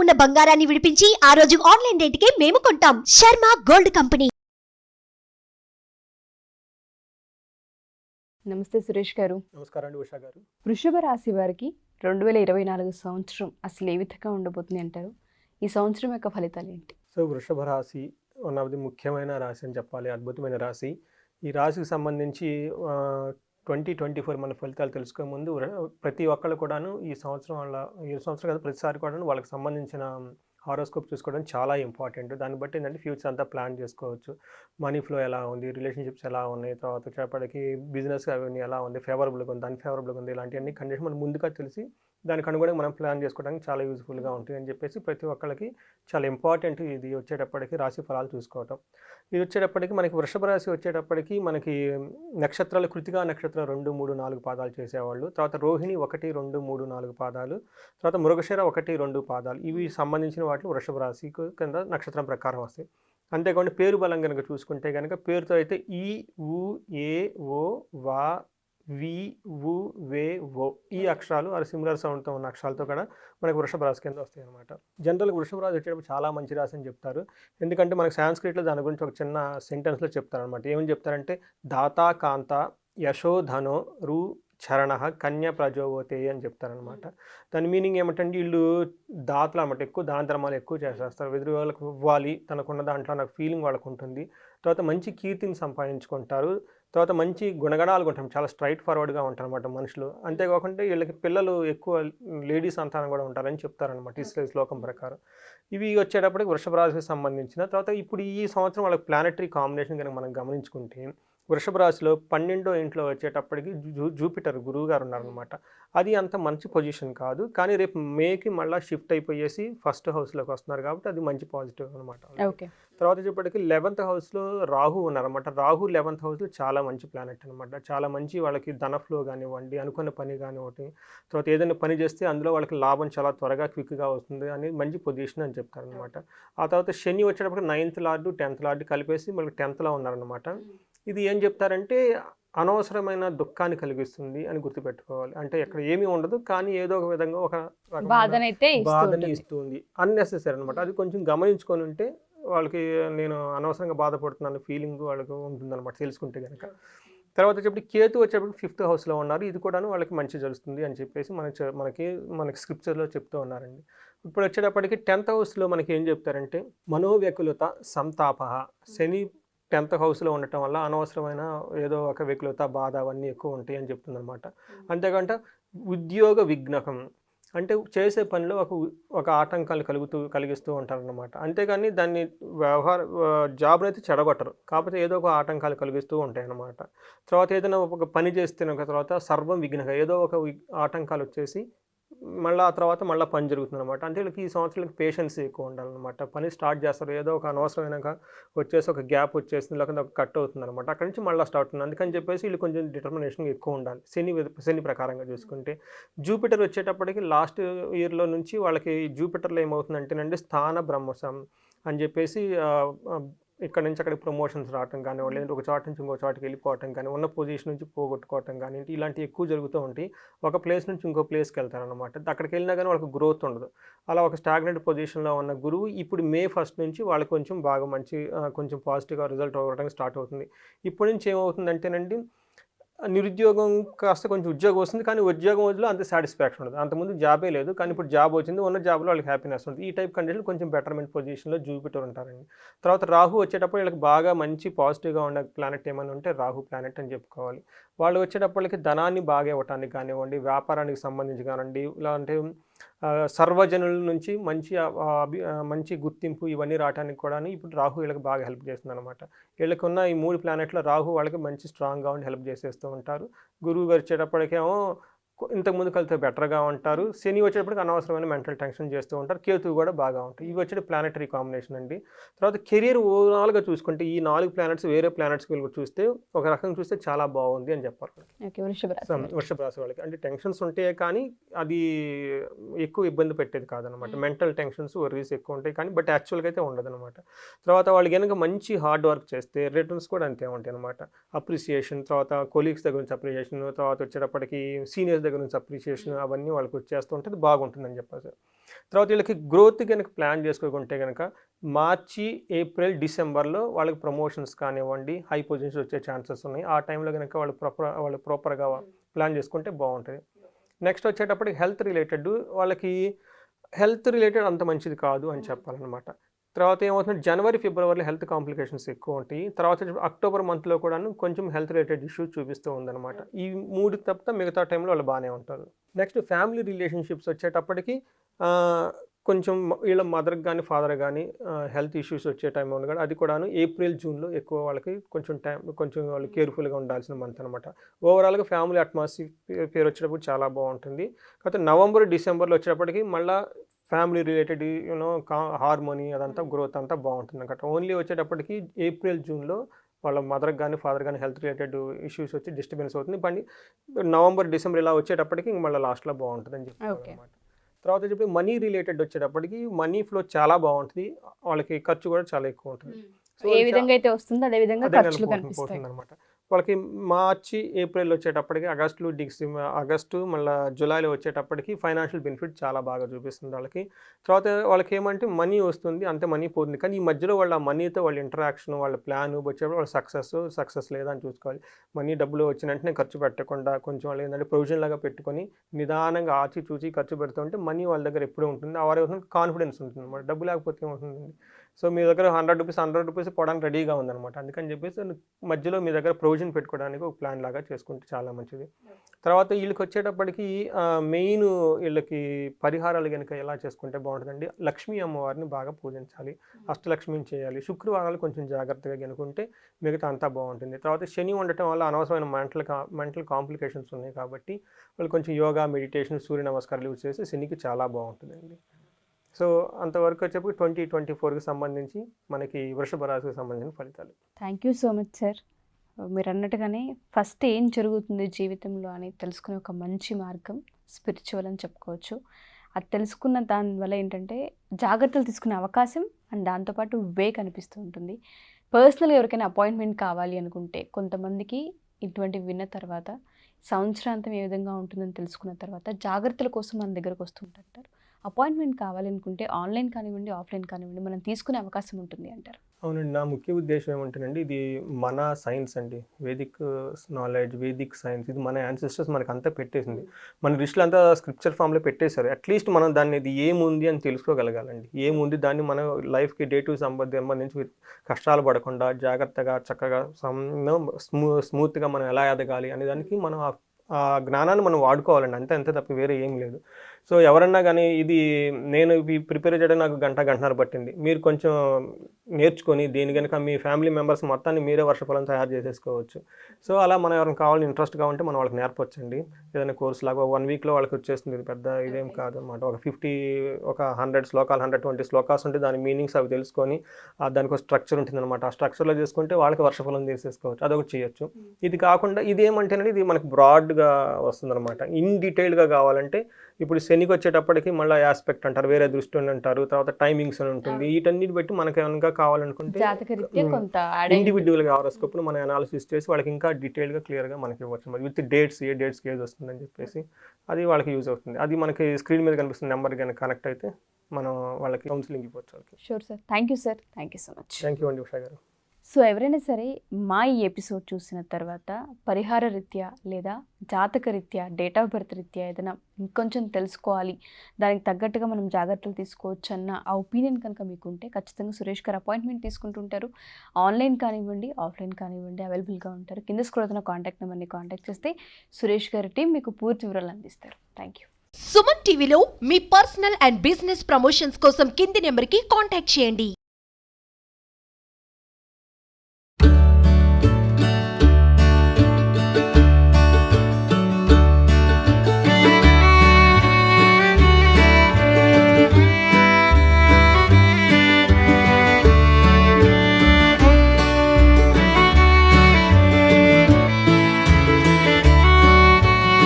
ఉన్న బంగారాన్ని విడిపించి ఆ రోజు ఆన్లైన్ రేటుకే మేము కొంటాం. Sharma gold company. నమస్తే సురేష్ గారు. నమస్కారం అండి ఉషా గారు. వృషభ రాశి వారికి 2024 సంవత్సరం అసలు ఏ విధంగా ఉండబోతుంది అంటారు? ఈ సంవత్సరం యొక్క ఫలితాలు ఏంటి? సో వృషభ రాశి వన్ ఆఫ్ ది ముఖ్యమైన రాశి అని చెప్పాలి, అద్భుతమైన రాశి. ఈ రాశికి సంబంధించి 2024 మన ఫలితాలు తెలుసుకునే ముందు ప్రతి ఒక్కళ్ళు కూడాను ఈ సంవత్సరం కాదు ప్రతిసారి కూడాను వాళ్ళకి సంబంధించిన హారోస్కోప్ చూసుకోవడం చాలా ఇంపార్టెంట్. దాన్ని బట్టి ఏంటంటే ఫ్యూచర్ అంతా ప్లాన్ చేసుకోవచ్చు. మనీ ఫ్లో ఎలా ఉంది, రిలేషన్షిప్స్ ఎలా ఉన్నాయి, తర్వాత వచ్చేప్పటికి బిజినెస్ అవన్నీ ఎలా ఉంది, ఫేవరబుల్గా ఉంది, అన్ఫేవరబుల్గా ఉంది, ఇలాంటివన్నీ కండిషన్ మనం ముందుగా తెలిసి దానికి అనుగుణంగా మనం ప్లాన్ చేసుకోవడానికి చాలా యూజ్ఫుల్గా ఉంటుంది అని చెప్పేసి ప్రతి ఒక్కళ్ళకి చాలా ఇంపార్టెంట్ ఇది వచ్చేటప్పటికి రాశి ఫలాలు చూసుకోవటం. ఇది వచ్చేటప్పటికి మనకి వృషభ రాశి వచ్చేటప్పటికి మనకి నక్షత్రాలు కృతికా నక్షత్రం 2, 3, 4 పాదాలు చేసేవాళ్ళు, తర్వాత రోహిణి 1, 2, 3, 4 పాదాలు, తర్వాత మృగశిర 1, 2 పాదాలు, ఇవి సంబంధించిన వాటిలో వృషభ రాశికి కింద నక్షత్రం ప్రకారం వస్తాయి. అంతేకాకుండా పేరు బలం కనుక చూసుకుంటే కనుక పేరుతో అయితే ఈ, ఊ, ఏ, ఓ, వా, వి, వు, వే, ఓ ఈ అక్షరాలు అది సిమిలర్ సౌండ్తో ఉన్న అక్షరాలతో కూడా మనకు వృషభ రాశి కింద వస్తాయి అనమాట. జనరల్గా వృషభ రాశి వచ్చేటప్పుడు చాలా మంచి రాశి అని చెప్తారు. ఎందుకంటే మనకు సాంస్క్రిట్లో దాని గురించి ఒక చిన్న సెంటెన్స్లో చెప్తారనమాట. ఏమని చెప్తారంటే దాతా కాంత యశోధనో రు చరణ కన్య ప్రజోవతే అని చెప్తారనమాట. దాని మీనింగ్ ఏమిటంటే వీళ్ళు దాతలు అనమాట, ఎక్కువ దాన ధర్మాలు ఎక్కువ చేసేస్తారు, ఎదురు వాళ్ళకి ఇవ్వాలి, తనకున్న దాంట్లో నాకు ఫీలింగ్ వాళ్ళకు ఉంటుంది. తర్వాత మంచి కీర్తిని సంపాదించుకుంటారు, తర్వాత మంచి గుణగణాలు ఉంటాం, చాలా స్ట్రైట్ ఫార్వర్డ్గా ఉంటారు అనమాట మనుషులు. అంతేకాకుండా వీళ్ళకి పిల్లలు ఎక్కువ లేడీస్ సంతానం కూడా ఉంటారని చెప్తారనమాట ఈ శ్లోకం ప్రకారం. ఇవి వచ్చేటప్పటికి వృషభ రాశికి సంబంధించిన తర్వాత ఇప్పుడు ఈ సంవత్సరం వాళ్ళకి ప్లానెటరీ కాంబినేషన్ కనుక మనం గమనించుకుంటే వృషభ రాశిలో 12వ ఇంట్లో వచ్చేటప్పటికి జూపిటర్ గురువు గారు ఉన్నారనమాట. అది అంత మంచి పొజిషన్ కాదు, కానీ రేపు మేకి మళ్ళీ షిఫ్ట్ అయిపోయేసి ఫస్ట్ హౌస్లోకి వస్తున్నారు కాబట్టి అది మంచి పాజిటివ్ అనమాట. తర్వాత వచ్చేప్పటికి 11th హౌస్లో రాహు ఉన్నారనమాట. రాహు 11th హౌస్లో చాలా మంచి ప్లానెట్ అనమాట. చాలా మంచి వాళ్ళకి ధన ఫ్లో కానివ్వండి, అనుకున్న పని కానివ్వండి, తర్వాత ఏదైనా పని చేస్తే అందులో వాళ్ళకి లాభం చాలా త్వరగా క్విక్గా వస్తుంది అని మంచి పొజిషన్ అని చెప్తారనమాట. ఆ తర్వాత శని వచ్చేటప్పటికి 9th లార్డు 10th లార్డు కలిపేసి మనకి 10thలో ఉన్నారనమాట. ఇది ఏం చెప్తారంటే అనవసరమైన దుఃఖాన్ని కలిగిస్తుంది అని గుర్తుపెట్టుకోవాలి. అంటే ఎక్కడ ఏమీ ఉండదు, కానీ ఏదో ఒక విధంగా ఒక బాధని ఇస్తుంది, అన్నెసెసరీ అనమాట. అది కొంచెం గమనించుకొని ఉంటే వాళ్ళకి నేను అనవసరంగా బాధపడుతున్నాను ఫీలింగ్ వాళ్ళకి ఉంటుందన్నమాట తెలుసుకుంటే కనుక. తర్వాత వచ్చేప్పటికి కేతు వచ్చేప్పటికి 5th హౌస్లో ఉన్నారు. ఇది కూడా వాళ్ళకి మంచి జరుగుతుంది అని చెప్పేసి మనకి స్క్రిప్చర్లో చెప్తూ ఉన్నారండి. ఇప్పుడు వచ్చేటప్పటికి 10th హౌస్లో మనకి ఏం చెప్తారంటే మనోవ్యకులత సంతాప. శని 10th హౌస్లో ఉండటం వల్ల అనవసరమైన ఏదో ఒక వ్యకులత బాధ అవన్నీ ఎక్కువ ఉంటాయి అని చెప్తుందన్నమాట. అంతేకాకుండా ఉద్యోగ విఘ్నకం అంటే చేసే పనిలో ఒక ఆటంకాలు కలిగిస్తూ ఉంటారన్నమాట. అంతేగాని దాన్ని జాబ్ని అయితే చెడగొట్టరు, కాకపోతే ఏదో ఒక ఆటంకాలు కలిగిస్తూ ఉంటాయి అన్నమాట. తర్వాత ఏదైనా ఒక పని చేస్తున్న తర్వాత సర్వం విఘ్నక ఏదో ఒక ఆటంకాలు వచ్చేసి ఆ తర్వాత పని జరుగుతుంది అనమాట. అంటే వీళ్ళకి ఈ సంవత్సరాలకి పేషెన్స్ ఎక్కువ ఉండాలన్నమాట. పని స్టార్ట్ చేస్తారు, ఏదో ఒక అనవసరమైన వచ్చేసి ఒక గ్యాప్ వచ్చేసింది, లేకపోతే ఒక కట్ అవుతుంది అనమాట. అక్కడి నుంచి స్టార్ట్ అవుతుంది. అందుకని చెప్పేసి వీళ్ళు కొంచెం డిటర్మినేషన్ ఎక్కువ ఉండాలి. శని ప్రకారంగా చూసుకుంటే జూపిటర్ వచ్చేటప్పటికి లాస్ట్ ఇయర్లో నుంచి వాళ్ళకి జూపిటర్లో ఏమవుతుందంటేనండి స్థాన బ్రహ్మసం అని చెప్పేసి ఇక్కడ నుంచి అక్కడికి ప్రమోషన్స్ రావటం కానివ్వండి, లేదంటే ఒక చోట నుంచి ఇంకో చోటకి వెళ్ళిపోవటం కానీ, ఉన్న పొజిషన్ నుంచి పోగొట్టుకోవటం కానీ ఇలాంటివి ఎక్కువ జరుగుతూ ఉంటాయి. ఒక ప్లేస్ నుంచి ఇంకో ప్లేస్కి వెళ్తారనమాట. అక్కడికి వెళ్ళినా కానీ వాళ్ళకి గ్రోత్ ఉండదు. అలా ఒక స్టాగ్నెంట్ పొజిషన్లో ఉన్న గురువు ఇప్పుడు May 1st నుంచి వాళ్ళకి కొంచెం బాగా కొంచెం పాజిటివ్గా రిజల్ట్ అవ్వడానికి స్టార్ట్ అవుతుంది. ఇప్పటి నుంచి ఏమవుతుందంటేనండి నిరుద్యోగం కాస్త కొంచెం ఉద్యోగం వస్తుంది, కానీ ఉద్యోగం వదిలో అంత సాటిస్ఫాక్షన్ ఉండదు. అంతకుముందు జాబే లేదు, కానీ ఇప్పుడు జాబ్ వచ్చింది, ఉన్న జాబ్లో వాళ్ళకి హ్యాపీనెస్ ఉంటుంది. ఈ టైప్ కండిషన్ కొంచెం బెటర్మెంట్ పొజిషన్లో జూపిటర్ ఉంటారండి. తర్వాత రాహు వచ్చేటప్పుడు వీళ్ళకి బాగా మంచి పాజిటివ్గా ఉన్న ప్లానెట్ ఏమైనా ఉంటే రాహు ప్లానెట్ అని చెప్పుకోవాలి. వాళ్ళు వచ్చేటప్పటికి ధనాన్ని బాగా ఇవ్వటానికి కానివ్వండి, వ్యాపారానికి సంబంధించి కానివ్వండి, ఇలాంటి సర్వజనుల నుంచి మంచి గుర్తింపు ఇవన్నీ రావడానికి కూడా ఇప్పుడు రాహు వీళ్ళకి బాగా హెల్ప్ చేస్తుంది అనమాట. వీళ్ళకి ఉన్న ఈ 3 ప్లానెట్లో రాహు వాళ్ళకి మంచి స్ట్రాంగ్గా ఉండి హెల్ప్ చేసేస్తూ ఉంటారు. గురువు గారు వచ్చేటప్పటికేమో ఇంతకుముందు కలితే బెటర్గా ఉంటారు. శని వచ్చేటప్పటికి అనవసరమైన మెంటల్ టెన్షన్ చేస్తూ ఉంటారు. కేతువు కూడా బాగా ఉంటాయి. ఇవి వచ్చేది ప్లానెటరీ కాంబినేషన్ అండి. తర్వాత కెరీర్ ఓవరాల్గా చూసుకుంటే ఈ 4 ప్లానెట్స్ వేరే ప్లానెట్స్కి వెళ్ళి చూస్తే ఒక రకంగా చూస్తే చాలా బాగుంది అని చెప్పాలి. వృషభ రాశి వాళ్ళకి అంటే టెన్షన్స్ ఉంటాయి, కానీ అది ఎక్కువ ఇబ్బంది పెట్టేది కాదనమాట. మెంటల్ టెన్షన్స్ వర్రీస్ ఎక్కువ ఉంటాయి, కానీ బట్ యాక్చువల్గా అయితే ఉండదు అనమాట. తర్వాత వాళ్ళు కనుక మంచి హార్డ్ వర్క్ చేస్తే రిటర్న్స్ కూడా అంతే ఉంటాయి అనమాట. అప్రిసియేషన్, తర్వాత కొలీగ్స్ దగ్గర నుంచి అప్రిసియేషన్, తర్వాత వచ్చేటప్పటికి సీనియర్స్ దగ్గర నుంచి అప్రిషియేషన్ అవన్నీ వాళ్ళకి వచ్చేస్తూ ఉంటుంది, బాగుంటుందని చెప్పేసి. తర్వాత వీళ్ళకి గ్రోత్ కనుక ప్లాన్ చేసుకోకుంటే కనుక మార్చి, ఏప్రిల్, డిసెంబర్లో వాళ్ళకి ప్రమోషన్స్ కానివ్వండి, హై పొజిషన్స్ వచ్చే ఛాన్సెస్ ఉన్నాయి. ఆ టైంలో కనుక వాళ్ళు ప్రాపర్గా ప్లాన్ చేసుకుంటే బాగుంటుంది. నెక్స్ట్ వచ్చేటప్పటికి హెల్త్ రిలేటెడ్ అంత మంచిది కాదు అని చెప్పాలన్నమాట. తర్వాత ఏమవుతుంది, జనవరి, ఫిబ్రవరిలో హెల్త్ కాంప్లికేషన్స్ ఎక్కువ ఉంటాయి. తర్వాత అక్టోబర్ మంత్లో కూడా కొంచెం హెల్త్ రిలేటెడ్ ఇష్యూస్ చూపిస్తూ ఉందన్నమాట. ఈ 3 తప్ప మిగతా టైంలో వాళ్ళు బాగానే ఉంటారు. నెక్స్ట్ ఫ్యామిలీ రిలేషన్షిప్స్ వచ్చేటప్పటికి కొంచెం వీళ్ళ మదర్కి కానీ ఫాదర్ కానీ హెల్త్ ఇష్యూస్ వచ్చే టైం ఉంది కదా, అది కూడాను ఏప్రిల్, జూన్లో ఎక్కువ వాళ్ళకి కొంచెం వాళ్ళు కేర్ఫుల్గా ఉండాల్సిన మంత్ అనమాట. ఓవరాల్గా ఫ్యామిలీ అట్మాస్ఫియర్ వచ్చేటప్పుడు చాలా బాగుంటుంది. కాకపోతే నవంబర్, డిసెంబర్లో వచ్చేటప్పటికి మళ్ళీ ఫ్యామిలీ రిలేటెడ్ హార్మోనీ అదంతా గ్రోత్ అంతా బాగుంటుంది అనమాట. ఓన్లీ వచ్చేటప్పటికి ఏప్రిల్, జూన్లో వాళ్ళ మదర్కి కానీ ఫాదర్ కానీ హెల్త్ రిలేటెడ్ ఇష్యూస్ వచ్చి డిస్టర్బెన్స్ అవుతుంది. బండి నవంబర్, డిసెంబర్ ఇలా వచ్చేటప్పటికి మళ్ళీ లాస్ట్లో బాగుంటుంది అని చెప్పి అనమాట. తర్వాత చెప్పి మనీ రిలేటెడ్ వచ్చేటప్పటికి మనీ ఫ్లో చాలా బాగుంటుంది, వాళ్ళకి ఖర్చు కూడా చాలా ఎక్కువ ఉంటుంది. ఏ విధంగా అయితే వస్తుందో అదే విధంగా ఖర్చులు కనిపిస్తాయి అనమాట. వాళ్ళకి మార్చి, ఏప్రిల్ వచ్చేటప్పటికి ఆగస్టు మళ్ళీ జూలైలో వచ్చేటప్పటికి ఫైనాన్షియల్ బెనిఫిట్ చాలా బాగా చూపిస్తుంది వాళ్ళకి. తర్వాత వాళ్ళకి ఏమంటే మనీ వస్తుంది, అంతే మనీ పోతుంది. కానీ ఈ మధ్యలో వాళ్ళ మనీతో వాళ్ళ ఇంటరాక్షన్, వాళ్ళ ప్లాన్ వచ్చేటప్పుడు వాళ్ళ సక్సెస్ లేదని చూసుకోవాలి. డబ్బులు వచ్చిన వెంటనే ఖర్చు పెట్టకుండా కొంచెం వాళ్ళు ఏంటంటే ప్రొవిజన్ లాగా పెట్టుకొని నిదానంగా ఆచిచూచి ఖర్చు పెడుతుంటే మనీ వాళ్ళ దగ్గర ఎప్పుడూ ఉంటుంది. ఆ వారి కాన్ఫిడెన్స్ ఉంటుంది అనమాట. డబ్బు లేకపోతే ఏమవుతుందండి, సో మీ దగ్గర 100 రూపీస్ పోవడానికి రెడీగా ఉందన్నమాట. అందుకని చెప్పేసి మధ్యలో మీ దగ్గర ప్రొవిజన్ పెట్టుకోవడానికి ఒక ప్లాన్ లాగా చేసుకుంటే చాలా మంచిది. తర్వాత వీళ్ళకి వచ్చేటప్పటికి మెయిన్ వీళ్ళకి పరిహారాలు కనుక ఎలా చేసుకుంటే బాగుంటుందండి, లక్ష్మీ అమ్మవారిని బాగా పూజించాలి, అష్టలక్ష్మిని చేయాలి. శుక్రవారాలు కొంచెం జాగ్రత్తగా కనుకుంటే మిగతా అంతా బాగుంటుంది. తర్వాత శని ఉండటం వల్ల అనవసరమైన మెంటల్ కాంప్లికేషన్స్ ఉన్నాయి కాబట్టి వాళ్ళు కొంచెం యోగా, మెడిటేషన్, సూర్య నమస్కారాలు యూజ్ చేస్తే శనికి చాలా బాగుంటుందండి. సో అంతవరకు వచ్చేప్పుడు 2024కి సంబంధించి మనకి వృషభ రాశికి సంబంధించిన ఫలితాలు. Thank you so much sir. మీరు అన్నట్టుగానే ఫస్ట్ ఏం జరుగుతుంది జీవితంలో అని తెలుసుకునే ఒక మంచి మార్గం స్పిరిచువల్ అని చెప్పుకోవచ్చు. అది తెలుసుకున్న దానివల్ల ఏంటంటే జాగ్రత్తలు తీసుకునే అవకాశం అండ్ దాంతోపాటు వే కనిపిస్తూ ఉంటుంది. పర్సనల్గా ఎవరికైనా అపాయింట్మెంట్ కావాలి అనుకుంటే కొంతమందికి ఇటువంటివి విన్న తర్వాత సంవత్సరాంతం ఏ విధంగా ఉంటుందని తెలుసుకున్న తర్వాత జాగ్రత్తల కోసం మన దగ్గరకు వస్తుంటారు. అపాయింట్మెంట్ కావాలనుకుంటే ఆన్లైన్ కానివ్వండి, ఆఫ్లైన్ కానివ్వండి మనం తీసుకునే అవకాశం ఉంటుంది అంటారు. అవునండి, నా ముఖ్య ఉద్దేశం ఏమంటేనండి, ఇది మన సైన్స్ అండి, వేదిక్ నాలెడ్జ్, వేదిక్ సైన్స్. ఇది మన యాన్సిస్టర్స్ మనకు అంతా పెట్టేసింది, మన ఋషులు అంతా స్క్రిప్చర్ ఫామ్లో పెట్టేశారు. అట్లీస్ట్ మనం దాన్ని ఇది ఏముంది అని తెలుసుకోగలగాలండి. ఏముంది దాన్ని మన లైఫ్కి డే టు సంబంధించి కష్టాలు పడకుండా జాగ్రత్తగా చక్కగా స్మూత్గా మనం ఎలా ఎదగాలి అనే దానికి మనం ఆ జ్ఞానాన్ని మనం వాడుకోవాలండి, అంతే తప్ప వేరే ఏం లేదు. సో ఎవరన్నా కానీ ఇది నేను ప్రిపేర్ చేయడం నాకు గంటన్నర పట్టింది, మీరు కొంచెం నేర్చుకొని దీని కనుక మీ ఫ్యామిలీ మెంబర్స్ మొత్తాన్ని మీరే వర్షఫలం తయారు చేసేసుకోవచ్చు. సో అలా మనం ఎవరైనా కావాలని ఇంట్రెస్ట్గా ఉంటే మనం వాళ్ళకి నేర్పొచ్చండి. ఏదైనా కోర్స్ లాగా 1 వీక్లో వాళ్ళకి వచ్చేస్తుంది. ఇది పెద్ద ఇదేం కాదు అనమాట. ఒక 100 శ్లోకాలు, 120 శ్లోకాస్ ఉంటే దాని మీనింగ్స్ అవి తెలుసుకొని దానికి ఒక స్ట్రక్చర్ ఉంటుంది అనమాట. ఆ స్ట్రక్చర్లో చేసుకుంటే వాళ్ళకి వర్షఫలం తీసేసుకోవచ్చు, అదొకటి చేయొచ్చు. ఇది కాకుండా ఇదేమంటేనండి, ఇది మనకి బ్రాడ్గా వస్తుందన్నమాట. ఇన్ డీటెయిల్గా కావాలంటే ఇప్పుడు శనికి వచ్చేటప్పటికి మళ్ళీ ఆస్పెక్ట్ అంటారు, వేరే దృష్టి అంటారు, తర్వాత టైమింగ్స్ అని ఉంటుంది. వీటన్నిటి బట్టి మనకి ఏమైనా కావాలనుకుంటే ఇండివిజువల్గా హారోస్కోప్ను మనం అనాలిసిస్ చేసి వాళ్ళకి ఇంకా డీటెయిల్గా క్లియర్గా మనకి ఇవ్వచ్చు. మరి విత్ డేట్స్, ఏ డేట్స్కి ఏది వస్తుందని చెప్పేసి అది వాళ్ళకి యూజ్ అవుతుంది. అది మనకి స్క్రీన్ మీద కనిపిస్తున్న నెంబర్ కనుక కనెక్ట్ అయితే మనం వాళ్ళకి కౌన్సిలింగ్ ఇవ్వచ్చు వాళ్ళకి. Sure sir, thank you sir, thank you so much. Thank you అండి ఉషా గారు. సో ఎవరైనా సరే మా ఈ ఎపిసోడ్ చూసిన తర్వాత పరిహార రీత్యా లేదా జాతక రీత్యా, డేట్ ఆఫ్ బర్త్ రీత్యా ఏదైనా ఇంకొంచెం తెలుసుకోవాలి, దానికి తగ్గట్టుగా మనం జాగ్రత్తలు తీసుకోవచ్చు అన్న ఆ ఒపీనియన్ కనుక మీకుంటే ఖచ్చితంగా సురేష్ గారు అపాయింట్మెంట్ తీసుకుంటుంటారు. ఆన్లైన్ కానివ్వండి, ఆఫ్లైన్ కానివ్వండి అవైలబుల్గా ఉంటారు. కింద స్క్రోల్ అవుతున్న కాంటాక్ట్ నెంబర్ని కాంటాక్ట్ చేస్తే సురేష్ గారి టీం మీకు పూర్తి వివరాలు అందిస్తారు. Thank you. సుమన్ టీవీలో మీ పర్సనల్ అండ్ బిజినెస్ ప్రమోషన్స్ కోసం కింది నెంబర్కి కాంటాక్ట్ చేయండి.